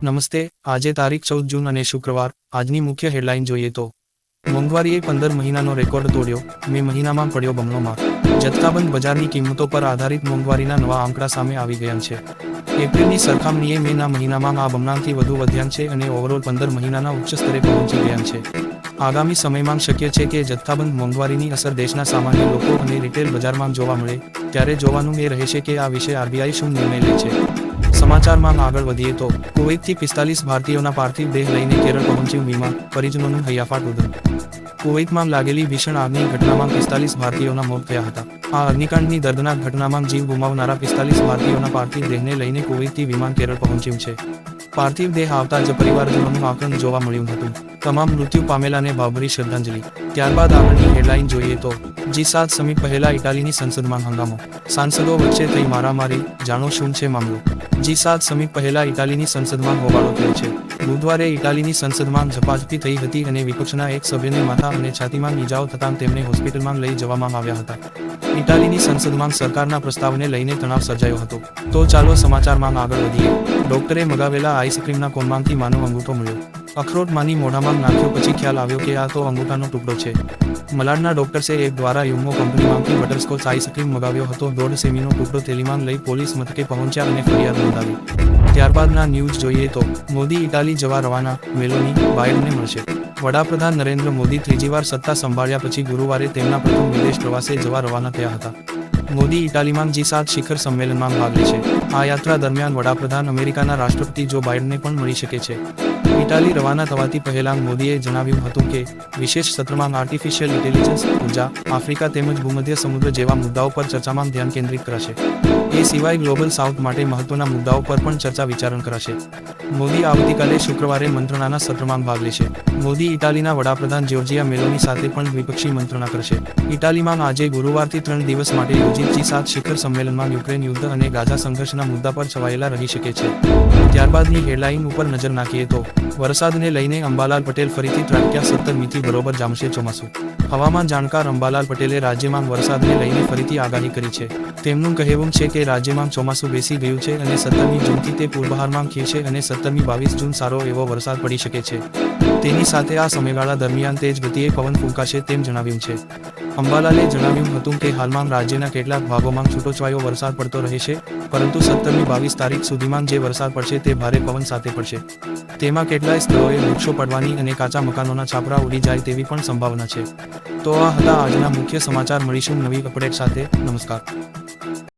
નમસ્તે, આજે તારીખ 14 જૂન અને શુક્રવાર. આજની મુખ્ય હેડલાઇન જોઈએ તો મોંઘવારીએ 15 મહિનાનો રેકોર્ડ તોડ્યો, મે મહિનામાં પડ્યો બમણો માર. જથ્થાબંધ બજારની કિંમતો પર આધારિત મોંઘવારીના નવા આંકડા સામે આવી ગયા છે. એપ્રિલની સરખામણીએ મેના મહિનામાં આ બમણાથી વધુ વધ્યા છે અને ઓવરઓલ 15 મહિનાના ઉચ્ચ સ્તરે પહોંચી ગયા છે. આગામી સમયમાં શક્ય છે કે જથ્થાબંધ મોંઘવારીની અસર દેશના સામાન્ય લોકો અને રિટેલ બજારમાં જોવા મળે. ત્યારે જોવાનું એ રહેશે કે આ વિશે આરબીઆઈ શું નિર્ણય લે છે. સમાચારમાં આગળ વધીએ તો કુવૈતથી 45 ભારતીયોના પાર્થિવ દેહ લઈને કેરળ પહોંચ્યું વિમાન, પરિજનોનું હૈયાફાટ ઉધમ. કુવૈતમાં લાગેલી ભીષણ આગની ઘટનામાં 45 ભારતીયોના મોત થયા હતા. આ અગ્નિકાંડની દર્દનાક ઘટનામાં જીવ ગુમાવનારા 45 ભારતીયોના પાર્થિવ દેહને લઈને કુવૈતથી વિમાન કેરળ પહોંચ્યું છે. પાર્થિવ દેહ આવતા જ પરિવારજનોનું આક્રંદ જોવા મળ્યું હતું. તમામ મૃત્યુ પામેલાને ભાવભરી શ્રદ્ધાંજલિ. ત્યારબાદ આગળની હેડલાઇન જોઈએ તો G7 સમિટ પહેલા ઇટાલીની સંસદમાં હંગામો. સાંસદો વચ્ચે થઈ મારામારી, જાણો શું છે મામલો. G7 સમિટ પહેલા ઇટાલીની સંસદમાં હોબાળો થયો છે. બુધવારે ઇટાલીની સંસદમાં ઝપાઝપી થઈ હતી અને વિપક્ષના એક સભ્યને માથા અને છાતીમાં ઈજાઓ થતાં તેમને હોસ્પિટલમાં લઈ જવામાં આવ્યા હતા. ઇટાલીની સંસદમાં સરકારના પ્રસ્તાવને લઈને તણાવ સર્જાયો હતો. તો ચાલો સમાચારમાં આગળ વધીએ. ડોક્ટરે મગાવેલા આઈસ્ક્રીમના કોનમાંથી માનો અંગૂઠો મળ્યો. અખરોટ માની મોઢામાં નાખ્યો પછી ખ્યાલ આવ્યો કે આ તો અંગૂઠાનો ટુકડો છે. મલાડના ડોક્ટર્સે એક દ્વારા યુમો કંપનીમાંથી બટરસ્કોચ આઈસ્ક્રીમ મગાવ્યો હતો. 1.5 સેમીનો ટુકડો થેલીમાં લઈ પોલીસ મથકે પહોંચ્યા અને ફરિયાદ નોંધાવી. ત્યારબાદના ન્યૂઝ જોઈએ તો મોદી ઇટાલી જવા રવાના, મેલોની બાઇડનને મળશે. વડાપ્રધાન નરેન્દ્ર મોદી ત્રીજી વાર સત્તા સંભાળ્યા પછી ગુરુવારે તેમના પ્રથમ વિદેશ પ્રવાસે જવા રવાના થયા હતા. મોદી ઇટાલીમાં G7 શિખર સંમેલનમાં ભાગ લેશે. આ યાત્રા દરમિયાન વડાપ્રધાન અમેરિકાના રાષ્ટ્રપતિ જો બાઇડનને પણ મળી શકે છે. ઇટાલી રવાના થવાથી પહેલા મોદીએ જણાવ્યું હતું કે વિશેષ સત્રમાં આર્ટિફિશિયલ ઇન્ટેલિજન્સ, ઉર્જા, આફ્રિકા તેમજ ભૂમધ્ય સમુદ્ર જેવા મુદ્દાઓ પર ચર્ચામાં ધ્યાન કેન્દ્રિત કરાશે. એ સિવાય ગ્લોબલ સાઉથ માટે મહત્વના મુદ્દાઓ પર પણ ચર્ચા વિચારણ કરાશે. મોદી આવતીકાલે શુક્રવારે મંત્રણાના સત્રમાં ભાગ લેશે. મોદી ઇટાલીના વડાપ્રધાન જ્યોર્જિયા મેલોની સાથે પણ દ્વિપક્ષી મંત્રણા કરશે. ઇટાલીમાં આજે ગુરુવારથી 3 દિવસ માટે યોજિત G7 શિખર સંમેલનમાં યુક્રેન યુદ્ધ અને ગાઝા સંઘર્ષના મુદ્દા પર છવાયેલા રહી શકે છે. ત્યારબાદની હેડલાઇન ઉપર નજર નાખીએ તો વરસાદને લઈને અંબાલાલ પટેલ ફરીથી ત્રાટક્યા. 17 મીથી બરોબર જામશે ચોમાસું. હવામાન જાણકાર અંબાલાલ પટેલે રાજ્યમાં વરસાદને લઈને ફરીથી આગાહી કરી છે. તેમનું કહેવું છે કે રાજ્યમાં ચોમાસું બેસી ગયું છે અને 17મી જૂનથી તે પૂર્વહારમાં ખીલશે અને 17મી 22 જૂન સારો એવો વરસાદ પડી શકે છે. તેની સાથે આ સમયગાળા દરમિયાન તેજ ગતિએ પવન ફૂંકાશે તેમ જણાવ્યું છે. અંબાલાલે જણાવ્યું હતું કે હાલમાં રાજ્યના કેટલાક ભાગોમાં છૂટોછવાયો વરસાદ પડતો રહેશે, પરંતુ 17મી 22 તારીખ સુધીમાં જે વરસાદ પડશે તે ભારે પવન સાથે પડશે. તેમાં કેટલાય સ્થળોએ વૃક્ષો પડવાની અને કાચા મકાનોના છાપરા ઉડી જાય તેવી પણ સંભાવના છે. તો આ હતા આજના મુખ્ય સમાચાર. મળીશું નવી અપડેટ સાથે. નમસ્કાર.